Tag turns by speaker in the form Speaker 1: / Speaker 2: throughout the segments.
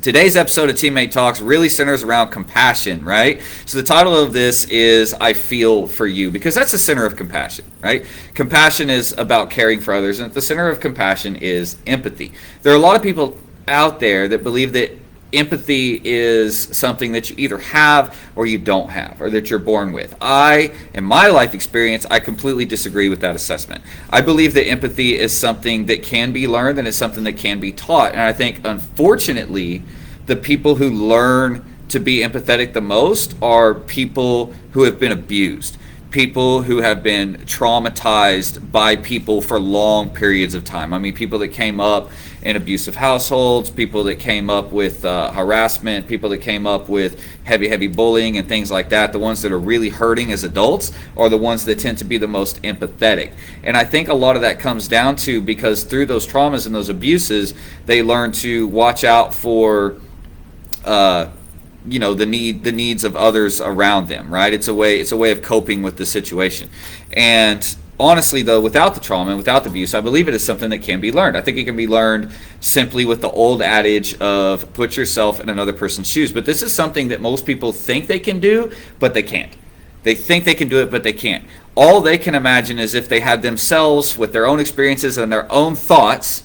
Speaker 1: Today's episode of Teammate Talks really centers around compassion, right? So the title of this is I Feel for You, because that's the center of compassion, right? Compassion is about caring for others, and at the center of compassion is empathy. There are a lot of people out there that believe that empathy is something that you either have or you don't have, or that you're born with. In my life experience, I completely disagree with that assessment. I believe that empathy is something that can be learned and it's something that can be taught. And I think, unfortunately, the people who learn to be empathetic the most are people who have been abused, people who have been traumatized by people for long periods of time. I mean, people that came up in abusive households, people that came up with harassment, people that came up with heavy bullying and things like that. The ones that are really hurting as adults are the ones that tend to be the most empathetic. And I think a lot of that comes down to because through those traumas and those abuses, they learn to watch out for the needs of others around them, right? It's a way of coping with the situation. And honestly, though, without the trauma and without the abuse, I believe it is something that can be learned. I think it can be learned simply with the old adage of put yourself in another person's shoes. But this is something that most people think they can do, but they can't. They think they can do it, but they can't. All they can imagine is if they had themselves with their own experiences and their own thoughts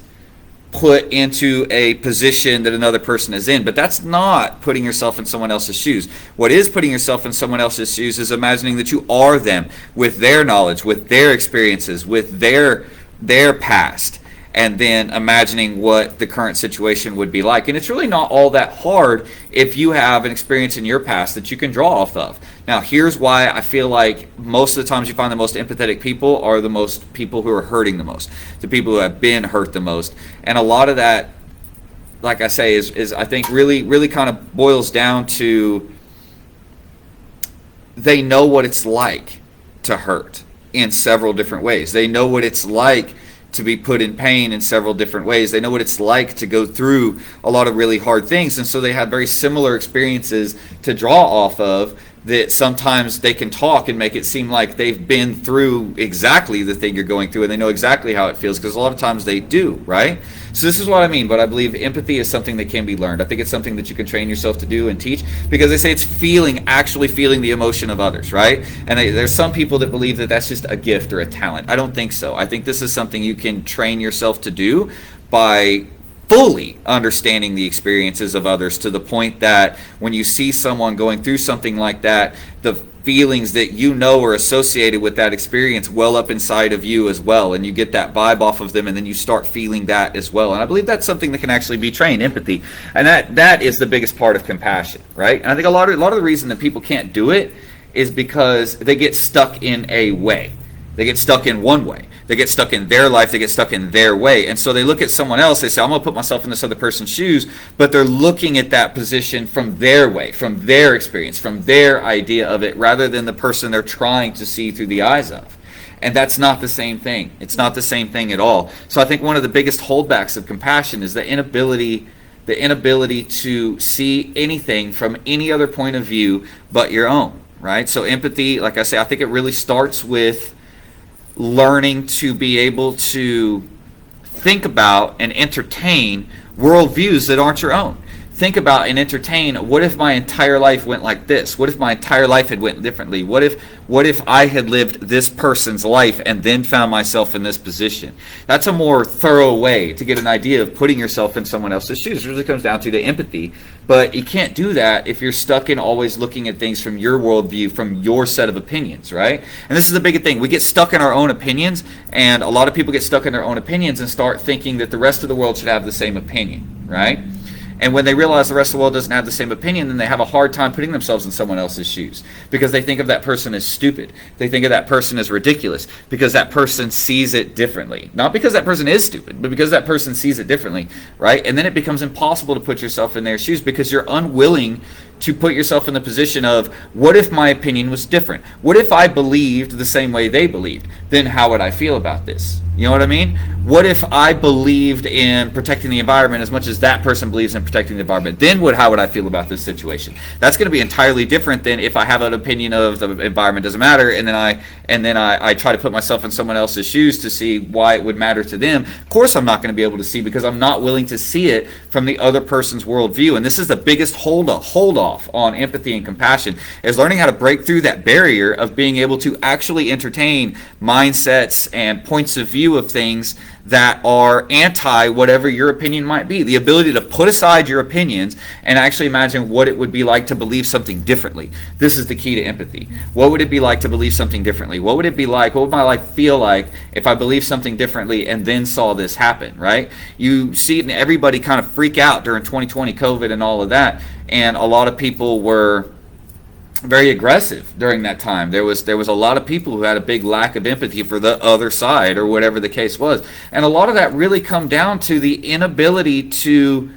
Speaker 1: put into a position that another person is in. But that's not putting yourself in someone else's shoes. What is putting yourself in someone else's shoes is imagining that you are them with their knowledge, with their experiences, with their past, and then imagining what the current situation would be like. And it's really not all that hard if you have an experience in your past that you can draw off of. Now, here's why I feel like most of the times you find the most empathetic people are the most people who are hurting the most, the people who have been hurt the most. And a lot of that, like I say, is I think really kind of boils down to they know what it's like to hurt in several different ways. They know what it's like to be put in pain in several different ways. They know what it's like to go through a lot of really hard things, and so they have very similar experiences to draw off of, that sometimes they can talk and make it seem like they've been through exactly the thing you're going through and they know exactly how it feels, because a lot of times they do, right? So this is what I mean, but I believe empathy is something that can be learned. I think it's something that you can train yourself to do and teach, because they say it's actually feeling the emotion of others, right? And there's some people that believe that that's just a gift or a talent. I don't think so. I think this is something you can train yourself to do by fully understanding the experiences of others, to the point that when you see someone going through something like that, the feelings that you know are associated with that experience well up inside of you as well, and you get that vibe off of them, and then you start feeling that as well. And I believe that's something that can actually be trained, empathy, and that is the biggest part of compassion, right? And I think a lot of the reason that people can't do it is because they get stuck in a way. They get stuck in one way. They get stuck in their life. They get stuck in their way. And so they look at someone else. They say, I'm going to put myself in this other person's shoes. But they're looking at that position from their way, from their experience, from their idea of it, rather than the person they're trying to see through the eyes of. And that's not the same thing. It's not the same thing at all. So I think one of the biggest holdbacks of compassion is the inability to see anything from any other point of view but your own, right? So empathy, like I say, I think it really starts with learning to be able to think about and entertain worldviews that aren't your own. Think about and entertain, what if my entire life went like this? What if my entire life had went differently? What if I had lived this person's life and then found myself in this position? That's a more thorough way to get an idea of putting yourself in someone else's shoes. It really comes down to the empathy. But you can't do that if you're stuck in always looking at things from your worldview, from your set of opinions, right? And this is the big thing. We get stuck in our own opinions, and a lot of people get stuck in their own opinions and start thinking that the rest of the world should have the same opinion, right? And when they realize the rest of the world doesn't have the same opinion, then they have a hard time putting themselves in someone else's shoes, because they think of that person as stupid. They think of that person as ridiculous because that person sees it differently. Not because that person is stupid, but because that person sees it differently, right? And then it becomes impossible to put yourself in their shoes because you're unwilling to put yourself in the position of, what if my opinion was different? What if I believed the same way they believed? Then how would I feel about this? You know what I mean? What if I believed in protecting the environment as much as that person believes in protecting the environment? Then how would I feel about this situation? That's going to be entirely different than if I have an opinion of the environment doesn't matter, and then I try to put myself in someone else's shoes to see why it would matter to them. Of course I'm not going to be able to see, because I'm not willing to see it from the other person's worldview. And this is the biggest hold off on empathy and compassion, is learning how to break through that barrier of being able to actually entertain mindsets and points of view of things that are anti whatever your opinion might be. The ability to put aside your opinions and actually imagine what it would be like to believe something differently. This is the key to empathy. What would it be like to believe something differently? What would it be like? What would my life feel like if I believed something differently and then saw this happen, right? You see everybody kind of freak out during 2020 COVID and all of that, and a lot of people were very aggressive during that time. There was a lot of people who had a big lack of empathy for the other side, or whatever the case was. And a lot of that really come down to the inability to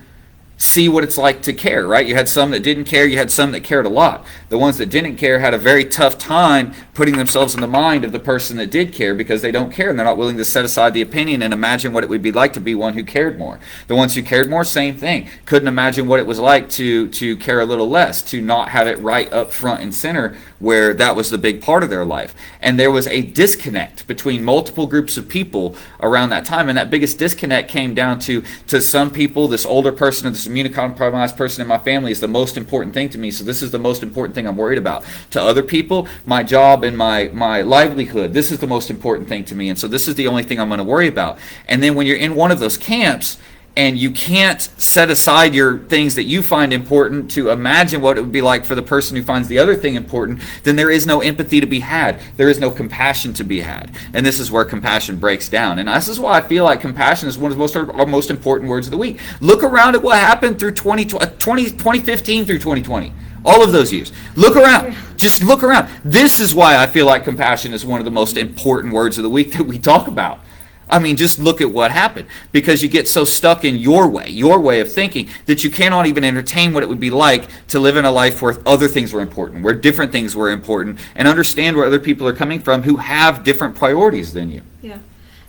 Speaker 1: see what it's like to care, right? You had some that didn't care, you had some that cared a lot. The ones that didn't care had a very tough time putting themselves in the mind of the person that did care, because they don't care and they're not willing to set aside the opinion and imagine what it would be like to be one who cared more. The ones who cared more, same thing. Couldn't imagine what it was like to care a little less, to not have it right up front and center where that was the big part of their life. And there was a disconnect between multiple groups of people around that time, and that biggest disconnect came down to some people, this older person or this immunocompromised person in my family is the most important thing to me, so this is the most important thing I'm worried about. To other people, my job and my livelihood, this is the most important thing to me, and so this is the only thing I'm going to worry about. And then when you're in one of those camps, and you can't set aside your things that you find important to imagine what it would be like for the person who finds the other thing important, then there is no empathy to be had. There is no compassion to be had. And this is where compassion breaks down. And this is why I feel like compassion is one of our most important words of the week. Look around at what happened through 2015 through 2020. All of those years. Look around. Just look around. This is why I feel like compassion is one of the most important words of the week that we talk about. I mean, just look at what happened, because you get so stuck in your way of thinking, that you cannot even entertain what it would be like to live in a life where other things were important, where different things were important, and understand where other people are coming from who have different priorities than you.
Speaker 2: Yeah.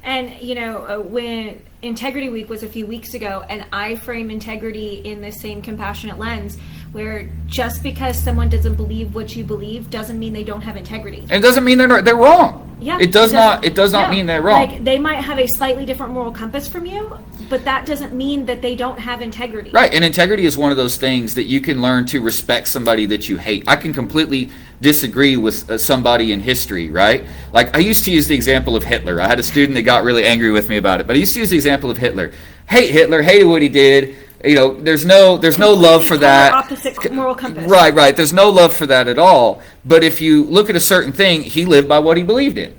Speaker 2: And, when Integrity Week was a few weeks ago, and I frame integrity in the same compassionate lens, where just because someone doesn't believe what you believe doesn't mean they don't have integrity.
Speaker 1: And it doesn't mean they're wrong.
Speaker 2: Yeah,
Speaker 1: it does not mean they're wrong.
Speaker 2: Like, they might have a slightly different moral compass from you, but that doesn't mean that they don't have integrity.
Speaker 1: Right, and integrity is one of those things that you can learn to respect somebody that you hate. I can completely disagree with somebody in history, right? Like, I used to use the example of Hitler. I had a student that got really angry with me about it, but I used to use the example of Hitler. Hate Hitler, hated what he did. There's no love for that.
Speaker 2: Opposite moral compass.
Speaker 1: Right. There's no love for that at all. But if you look at a certain thing, he lived by what he believed in.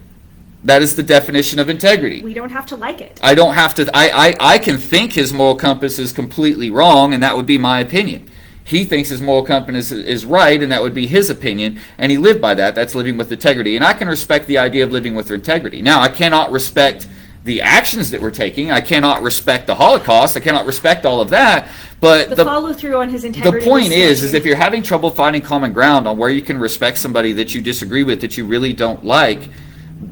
Speaker 1: That is the definition of integrity.
Speaker 2: We don't have to like it.
Speaker 1: I don't have to. I can think his moral compass is completely wrong, and that would be my opinion. He thinks his moral compass is right, and that would be his opinion, and he lived by that. That's living with integrity. And I can respect the idea of living with integrity. Now, I cannot respect the actions that we're taking. I cannot respect the Holocaust. I cannot respect all of that. But
Speaker 2: the follow through on his integrity.
Speaker 1: The point is if you're having trouble finding common ground on where you can respect somebody that you disagree with, that you really don't like,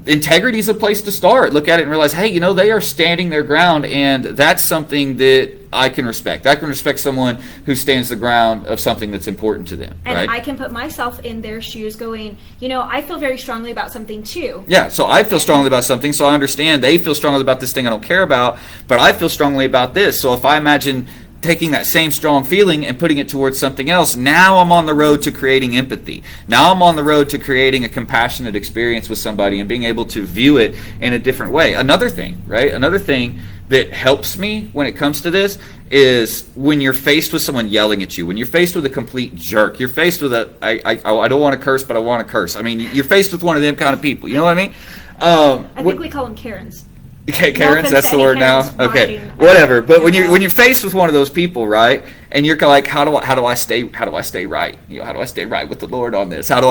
Speaker 1: integrity is a place to start. Look at it and realize, hey, they are standing their ground, and that's something that I can respect. I can respect someone who stands the ground of something that's important to them.
Speaker 2: And
Speaker 1: right?
Speaker 2: I can put myself in their shoes going, I feel very strongly about something too.
Speaker 1: Yeah, so I feel strongly about something, so I understand they feel strongly about this thing I don't care about, but I feel strongly about this. So if I imagine taking that same strong feeling and putting it towards something else, now I'm on the road to creating empathy. Now I'm on the road to creating a compassionate experience with somebody and being able to view it in a different way. Another thing that helps me when it comes to this is when you're faced with someone yelling at you, when you're faced with a complete jerk, you're faced with I don't want to curse, but I want to curse. I mean, you're faced with one of them kind of people. You know what I mean?
Speaker 2: I think we call them Karens.
Speaker 1: Okay, Karens, that's the word now. Okay, whatever. But when you're faced with one of those people, right, and you're like, how do I stay right? How do I stay right with the Lord on this? How do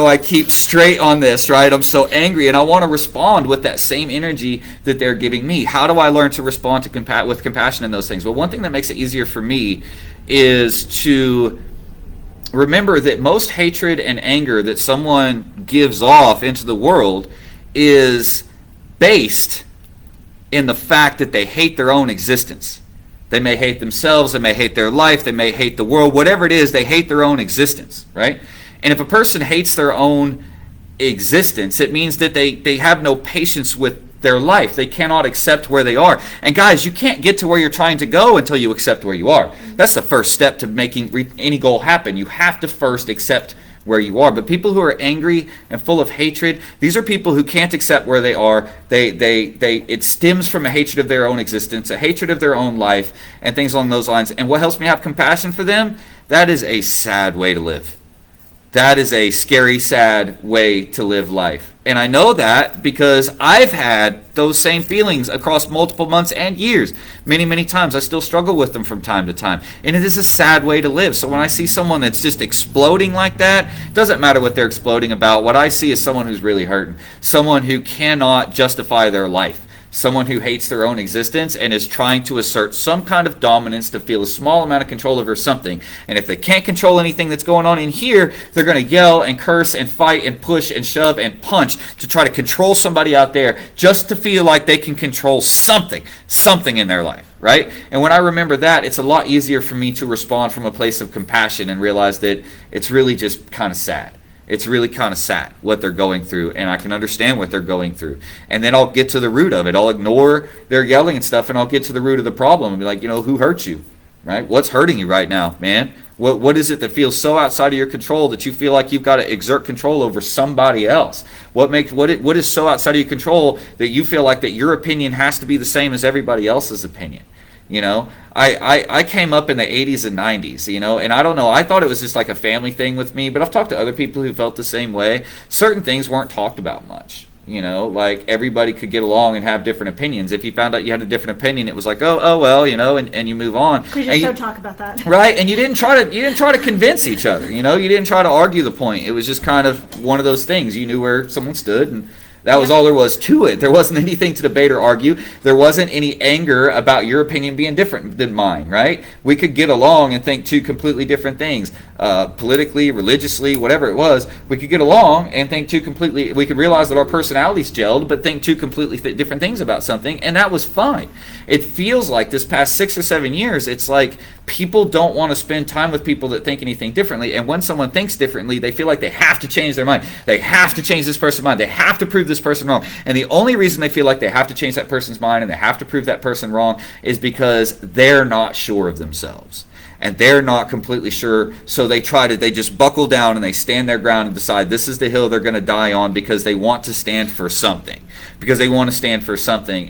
Speaker 1: I keep straight on this? Right? I'm so angry, and I want to respond with that same energy that they're giving me. How do I learn to respond to with compassion in those things? Well, one thing that makes it easier for me is to remember that most hatred and anger that someone gives off into the world is based in the fact that they hate their own existence. They may hate themselves, they may hate their life, they may hate the world, whatever it is, they hate their own existence, right? And if a person hates their own existence, it means that they have no patience with their life. They cannot accept where they are. And guys, you can't get to where you're trying to go until you accept where you are. That's the first step to making any goal happen. You have to first accept where you are. But people who are angry and full of hatred, these are people who can't accept where they are. It stems from a hatred of their own existence, a hatred of their own life, and things along those lines. And what helps me have compassion for them? That is a sad way to live. That is a scary, sad way to live life. And I know that because I've had those same feelings across multiple months and years. Many, many times. I still struggle with them from time to time. And it is a sad way to live. So when I see someone that's just exploding like that, it doesn't matter what they're exploding about. What I see is someone who's really hurting. Someone who cannot justify their life. Someone who hates their own existence and is trying to assert some kind of dominance to feel a small amount of control over something. And if they can't control anything that's going on in here, they're going to yell and curse and fight and push and shove and punch to try to control somebody out there just to feel like they can control something in their life, right? And when I remember that, it's a lot easier for me to respond from a place of compassion and realize that it's really just kind of sad. It's really kind of sad what they're going through, and I can understand what they're going through. And then I'll get to the root of it. I'll ignore their yelling and stuff, and I'll get to the root of the problem and be like, who hurt you, right? What's hurting you right now, man? What is it that feels so outside of your control that you feel like you've got to exert control over somebody else? What is so outside of your control that you feel like that your opinion has to be the same as everybody else's opinion? I came up in the 80s and 90s, and I don't know, I thought it was just like a family thing with me, but I've talked to other people who felt the same way. Certain things weren't talked about much, like everybody could get along and have different opinions. If you found out you had a different opinion, it was like, oh well, and you move on.
Speaker 2: We just don't talk about that.
Speaker 1: Right, and you didn't try to convince each other, you didn't try to argue the point. It was just kind of one of those things. You knew where someone stood, and that was all there was to it. There wasn't anything to debate or argue. There wasn't any anger about your opinion being different than mine, right? We could get along and think two completely different things. Politically, religiously, whatever it was, we could get along and think we could realize that our personalities gelled, but think two completely different things about something, and that was fine. It feels like this past 6 or 7 years, it's like people don't want to spend time with people that think anything differently, and when someone thinks differently, they feel like they have to change their mind. They have to change this person's mind. They have to prove this person wrong. And the only reason they feel like they have to change that person's mind and they have to prove that person wrong is because they're not sure of themselves. And they're not completely sure, so they just buckle down and they stand their ground and decide this is the hill they're going to die on because they want to stand for something.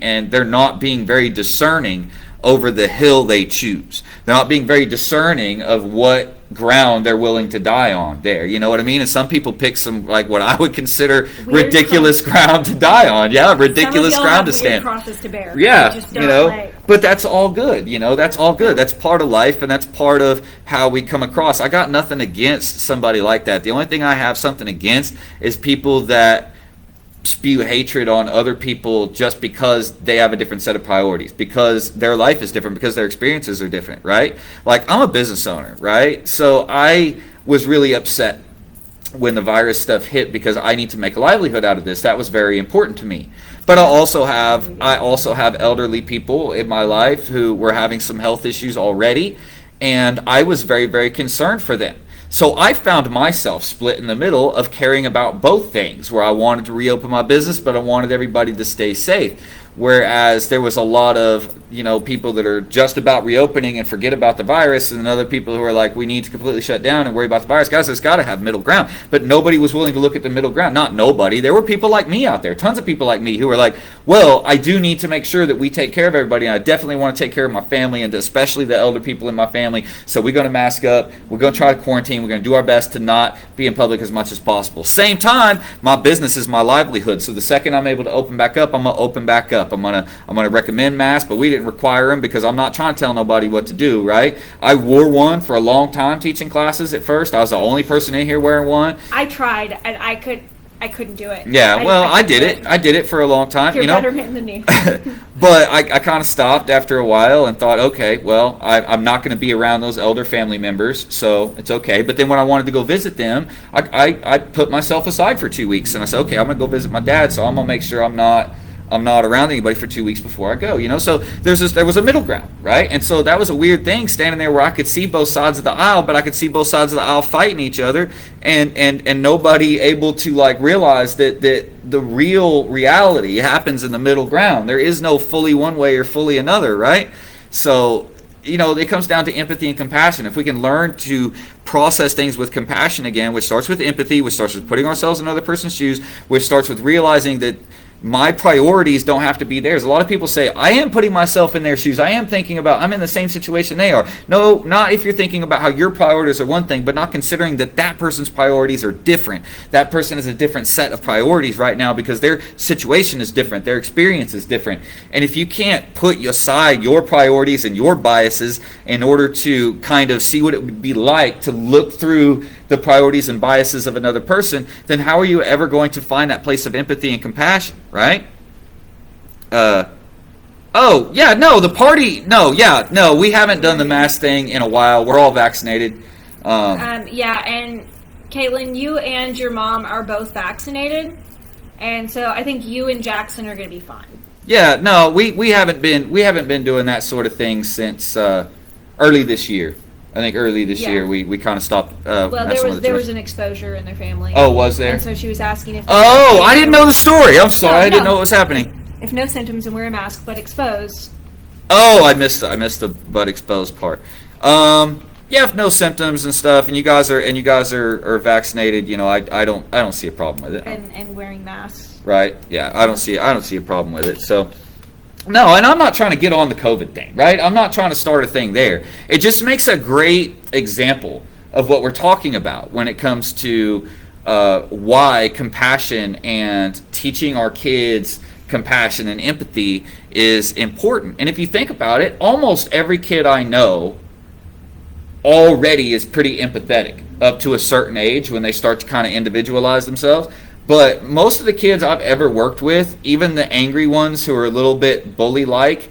Speaker 1: And they're not being very discerning over the hill they choose. They're not being very discerning of what ground they're willing to die on there. You know what I mean? And some people pick some, like what I would consider ridiculous ground to die on. Yeah, ridiculous ground to stand.
Speaker 2: Crosses to bear.
Speaker 1: Yeah, but that's all good. That's all good. That's part of life, and that's part of how we come across. I got nothing against somebody like that. The only thing I have something against is people that spew hatred on other people just because they have a different set of priorities, because their life is different, because their experiences are different, right? Like, I'm a business owner, right? So I was really upset when the virus stuff hit because I need to make a livelihood out of this. That was very important to me. But I also have elderly people in my life who were having some health issues already, and I was very, very concerned for them. So I found myself split in the middle of caring about both things, where I wanted to reopen my business, but I wanted everybody to stay safe. Whereas there was a lot of, people that are just about reopening and forget about the virus, and other people who are like, we need to completely shut down and worry about the virus. Guys, there's got to have middle ground. But nobody was willing to look at the middle ground. Not nobody. There were people like me out there, tons of people like me, who were like, well, I do need to make sure that we take care of everybody, and I definitely want to take care of my family, and especially the elder people in my family. So we're going to mask up. We're going to try to quarantine. We're going to do our best to not be in public as much as possible. Same time, my business is my livelihood. So the second I'm able to open back up, I'm going to open back up. I'm going to recommend masks, but we didn't require them because I'm not trying to tell nobody what to do, right? I wore one for a long time teaching classes at first. I was the only person in here wearing one.
Speaker 2: I tried, and I couldn't do it.
Speaker 1: Yeah, well, I did
Speaker 2: couldn't
Speaker 1: it.
Speaker 2: do
Speaker 1: I did it for a long time,
Speaker 2: You're
Speaker 1: you
Speaker 2: a
Speaker 1: know.
Speaker 2: better man than me.
Speaker 1: But I kind of stopped after a while and thought, okay, well, I'm not going to be around those elder family members, so it's okay. But then when I wanted to go visit them, I put myself aside for 2 weeks, and I said, okay, I'm going to go visit my dad, so I'm going to make sure I'm not around anybody for 2 weeks before I go, you know. So there was a middle ground, right? And so that was a weird thing, standing there where I could see both sides of the aisle, but I could see both sides of the aisle fighting each other, and nobody able to like realize that the real reality happens in the middle ground. There is no fully one way or fully another, right? So, you know, it comes down to empathy and compassion. If we can learn to process things with compassion again, which starts with empathy, which starts with putting ourselves in another person's shoes, which starts with realizing that my priorities don't have to be theirs. A lot of people say, I am putting myself in their shoes. I am thinking about, I'm in the same situation they are. No, not if you're thinking about how your priorities are one thing, but not considering that that person's priorities are different. That person has a different set of priorities right now because their situation is different. Their experience is different. And if you can't put aside your priorities and your biases in order to kind of see what it would be like to look through the priorities and biases of another person, then how are you ever going to find that place of empathy and compassion, right? Oh, yeah, no, the party, no, we haven't done the mask thing in a while. We're all vaccinated.
Speaker 2: Yeah, and Caitlin, you and your mom are both vaccinated, and so I think you and Jackson are going to be fine.
Speaker 1: Yeah, no, we haven't been doing that sort of thing since early this year. I think early this year we kind of stopped.
Speaker 2: Well, there was an exposure in their family.
Speaker 1: Oh, was there?
Speaker 2: And so she was asking if.
Speaker 1: Oh, I didn't know the story. I'm sorry, I didn't know what was happening.
Speaker 2: If no symptoms and wear a mask, but exposed.
Speaker 1: Oh, I missed the butt exposed part. Yeah, if no symptoms and stuff, and you guys are vaccinated, you know, I don't see a problem with it.
Speaker 2: And wearing masks.
Speaker 1: Right? Yeah, I don't see a problem with it. So. No, and I'm not trying to get on the COVID thing, right? I'm not trying to start a thing there. It just makes a great example of what we're talking about when it comes to why compassion and teaching our kids compassion and empathy is important. And if you think about it, almost every kid I know already is pretty empathetic up to a certain age when they start to kind of individualize themselves. But most of the kids I've ever worked with, even the angry ones who are a little bit bully-like,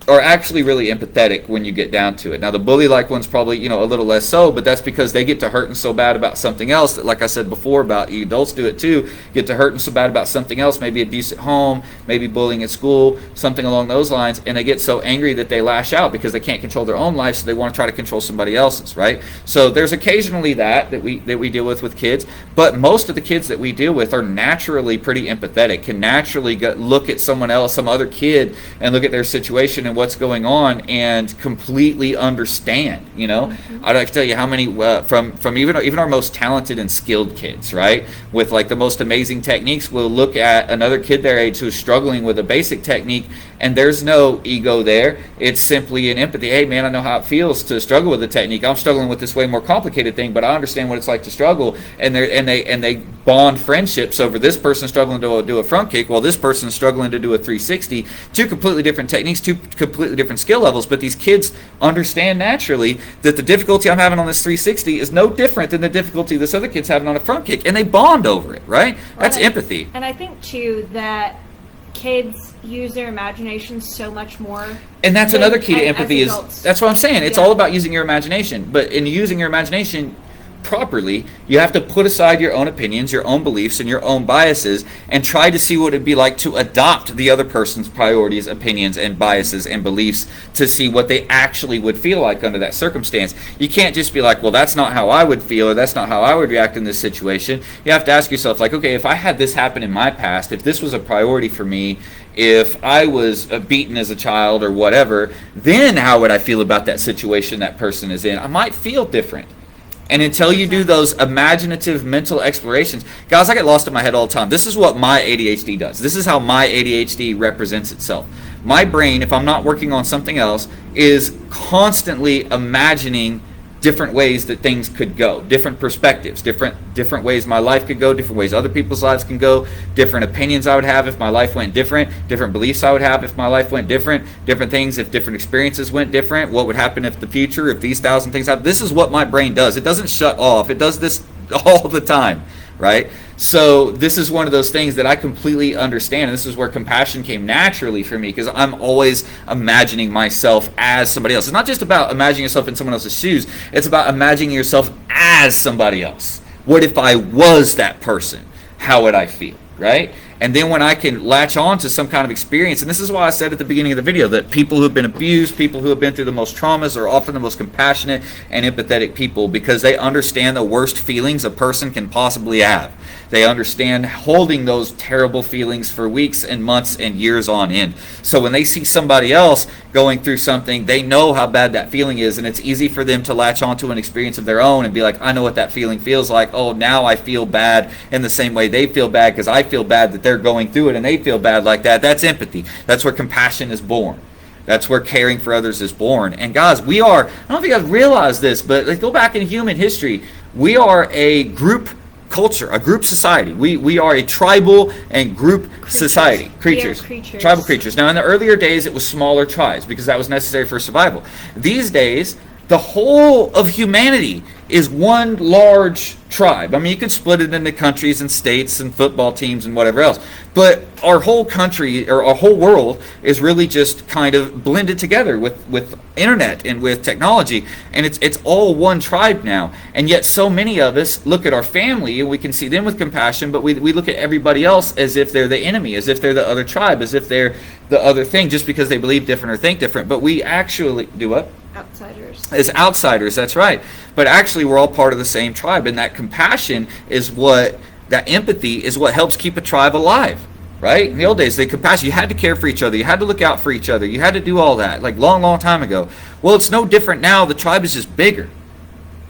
Speaker 1: are actually really empathetic when you get down to it. Now, the bully-like ones probably, you know, a little less so, but that's because they get to hurting so bad about something else that, like I said before, about you adults do it too, get to hurting so bad about something else, maybe abuse at home, maybe bullying at school, something along those lines, and they get so angry that they lash out because they can't control their own life, so they want to try to control somebody else's, right? So there's occasionally that we deal with kids, but most of the kids that we deal with are naturally pretty empathetic, can naturally look at someone else, some other kid, and look at their situation and what's going on and completely understand, you know. Mm-hmm. I'd like to tell you how many from even our most talented and skilled kids, right, with like the most amazing techniques, will look at another kid their age who's struggling with a basic technique, and there's no ego there. It's simply an empathy. Hey man, I know how it feels to struggle with a technique. I'm struggling with this way more complicated thing, but I understand what it's like to struggle. And they bond friendships over this person struggling to do a front kick while this person's struggling to do a 360. Two completely different techniques, two completely different skill levels, but these kids understand naturally that the difficulty I'm having on this 360 is no different than the difficulty this other kid's having on a front kick, and they bond over it, right? That's empathy.
Speaker 2: And I think too that kids use their imagination so much more.
Speaker 1: And that's another key to empathy is, that's what I'm saying. It's all about using your imagination. But in using your imagination properly, you have to put aside your own opinions, your own beliefs, and your own biases, and try to see what it'd be like to adopt the other person's priorities, opinions, and biases and beliefs to see what they actually would feel like under that circumstance. You can't just be like, well, that's not how I would feel, or that's not how I would react in this situation. You have to ask yourself, like, okay, if I had this happen in my past, if this was a priority for me, if I was beaten as a child or whatever, then how would I feel about that situation that person is in? I might feel different. And until you do those imaginative mental explorations, guys, I get lost in my head all the time. This is what my ADHD does. This is how my ADHD represents itself. My brain, if I'm not working on something else, is constantly imagining different ways that things could go, different perspectives, different ways my life could go, different ways other people's lives can go, different opinions I would have if my life went different, different beliefs I would have if my life went different things if different experiences went different, what would happen if the future, if these 1,000 things happen. This is what my brain does. It doesn't shut off. It does this all the time, right? So this is one of those things that I completely understand, and this is where compassion came naturally for me, because I'm always imagining myself as somebody else. It's not just about imagining yourself in someone else's shoes, it's about imagining yourself as somebody else. What if I was that person? How would I feel, right? And then when I can latch on to some kind of experience, and this is why I said at the beginning of the video that people who have been abused, people who have been through the most traumas are often the most compassionate and empathetic people, because they understand the worst feelings a person can possibly have. They understand holding those terrible feelings for weeks and months and years on end. So when they see somebody else going through something, they know how bad that feeling is, and it's easy for them to latch onto an experience of their own and be like, I know what that feeling feels like. Oh, now I feel bad in the same way they feel bad because I feel bad that they're going through it and they feel bad like that. That's empathy. That's where compassion is born. That's where caring for others is born. And guys, we are, I don't know if you guys realize this, but like, go back in human history, we are a group culture, a group society. We are a tribal and group society. Creatures. Tribal creatures. Now, in the earlier days, it was smaller tribes because that was necessary for survival. These days, the whole of humanity is one large tribe. I mean, you could split it into countries and states and football teams and whatever else. But our whole country, or our whole world, is really just kind of blended together with internet and with technology. And it's all one tribe now. And yet so many of us look at our family and we can see them with compassion, but we look at everybody else as if they're the enemy, as if they're the other tribe, as if they're the other thing, just because they believe different or think different. But we actually do what?
Speaker 2: Outsiders.
Speaker 1: As outsiders, that's right. But actually, we're all part of the same tribe, and that compassion is what, that empathy is what helps keep a tribe alive, right? In the old days, the compassion, you had to care for each other, you had to look out for each other, you had to do all that, like long time ago. Well, it's no different now. The tribe is just bigger,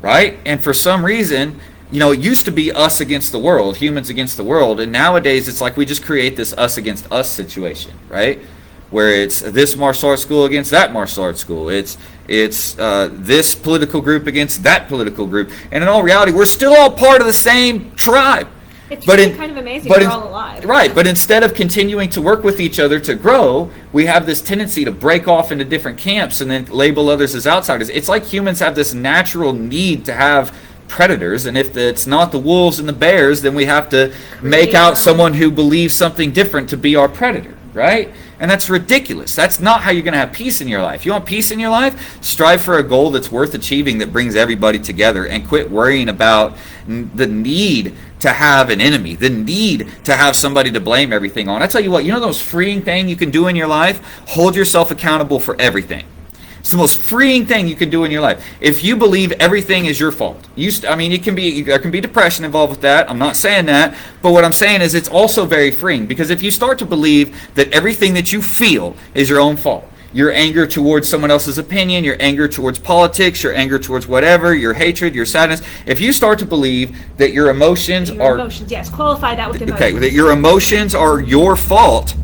Speaker 1: right? And for some reason, you know, it used to be us against the world, humans against the world, and nowadays it's like we just create this us against us situation, right? Where it's this martial arts school against that martial arts school. It's this political group against that political group. And in all reality, we're still all part of the same tribe.
Speaker 2: It's really kind of amazing we're all alive.
Speaker 1: Right, but instead of continuing to work with each other to grow, we have this tendency to break off into different camps and then label others as outsiders. It's like humans have this natural need to have predators, and if it's not the wolves and the bears, then we have to make out someone who believes something different to be our predator, right? And that's ridiculous. That's not how you're going to have peace in your life. You want peace in your life? Strive for a goal that's worth achieving, that brings everybody together, and quit worrying about the need to have an enemy, the need to have somebody to blame everything on. I tell you what, you know the most freeing thing you can do in your life? Hold yourself accountable for everything. It's the most freeing thing you can do in your life. If you believe everything is your fault, there can be depression involved with that. I'm not saying that, but what I'm saying is it's also very freeing, because if you start to believe that everything that you feel is your own fault, your anger towards someone else's opinion, your anger towards politics, your anger towards whatever, your hatred, your sadness, if you start to believe that your emotions,
Speaker 2: yes, qualify that with emotions.
Speaker 1: Okay, that your emotions are your fault,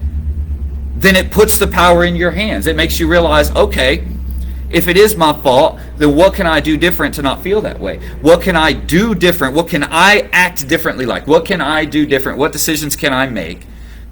Speaker 1: then it puts the power in your hands. It makes you realize, okay, if it is my fault, then what can I do different to not feel that way? What can I do different? What can I act differently like? What can I do different? What decisions can I make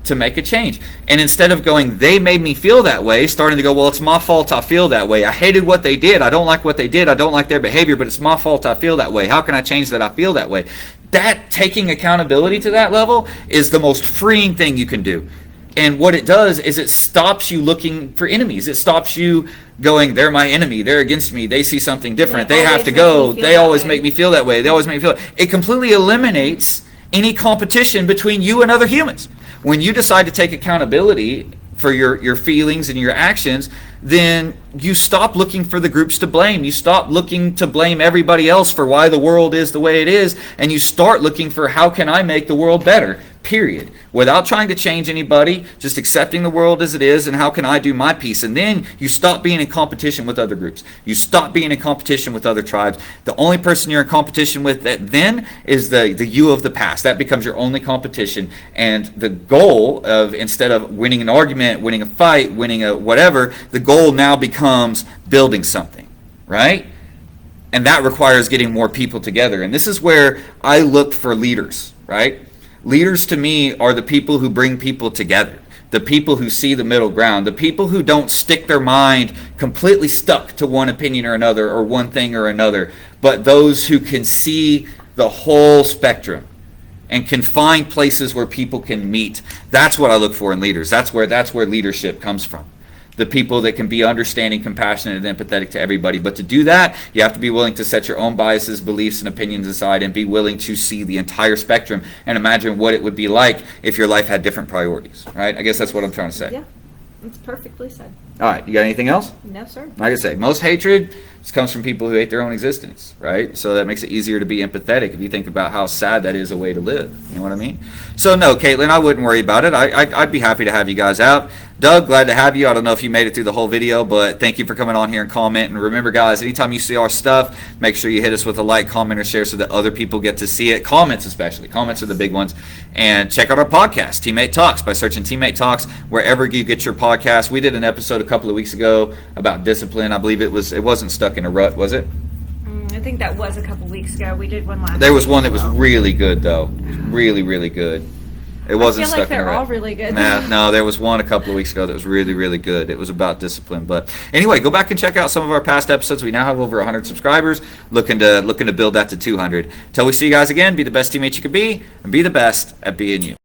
Speaker 1: to make a change? And instead of going, they made me feel that way, starting to go, well, it's my fault I feel that way. I hated what they did. I don't like what they did. I don't like their behavior, but it's my fault I feel that way. How can I change that I feel that way? That, taking accountability to that level, is the most freeing thing you can do. And what it does is it stops you looking for enemies. It stops you going, they're my enemy, they're against me, they see something different, they have to go, they always make me feel that way, they always make me feel. It completely eliminates any competition between you and other humans. When you decide to take accountability for your feelings and your actions, then you stop looking for the groups to blame. You stop looking to blame everybody else for why the world is the way it is, and you start looking for, how can I make the world better? Period. Without trying to change anybody, just accepting the world as it is, and how can I do my piece? And then you stop being in competition with other groups. You stop being in competition with other tribes. The only person you're in competition with then is the you of the past. That becomes your only competition. And the goal of, instead of winning an argument, winning a fight, winning a whatever, the goal now becomes building something, right? And that requires getting more people together. And this is where I look for leaders, right? Leaders to me are the people who bring people together, the people who see the middle ground, the people who don't stick their mind completely stuck to one opinion or another, or one thing or another, but those who can see the whole spectrum, and can find places where people can meet. That's what I look for in leaders. That's where leadership comes from. The people that can be understanding, compassionate, and empathetic to everybody. But to do that, you have to be willing to set your own biases, beliefs, and opinions aside and be willing to see the entire spectrum and imagine what it would be like if your life had different priorities, right? I guess that's what I'm trying to say.
Speaker 2: Yeah, it's perfectly said.
Speaker 1: All right, you got anything else?
Speaker 2: No, sir.
Speaker 1: Like I say, most hatred comes from people who hate their own existence, right? So that makes it easier to be empathetic if you think about how sad that is a way to live. You know what I mean? So no, Caitlin, I wouldn't worry about it. I'd be happy to have you guys out. Doug, glad to have you. I don't know if you made it through the whole video, but thank you for coming on here and commenting. And remember, guys, anytime you see our stuff, make sure you hit us with a like, comment, or share so that other people get to see it. Comments especially. Comments are the big ones. And check out our podcast, Teammate Talks, by searching Teammate Talks wherever you get your podcast. We did an episode a couple of weeks ago about discipline. I believe it wasn't Stuck in a Rut, was it?
Speaker 2: I think that was a couple weeks ago. We did one last
Speaker 1: There was
Speaker 2: week
Speaker 1: one
Speaker 2: as
Speaker 1: that was
Speaker 2: well.
Speaker 1: really good, though. Really, really good. It wasn't
Speaker 2: I feel like
Speaker 1: Stuck in a
Speaker 2: they're
Speaker 1: Rut.
Speaker 2: all really good.
Speaker 1: No, there was one a couple of weeks ago that was really, really good. It was about discipline. But anyway, go back and check out some of our past episodes. We now have over 100 subscribers, looking to build that to 200. Till we see you guys again, be the best teammate you can be, and be the best at being you.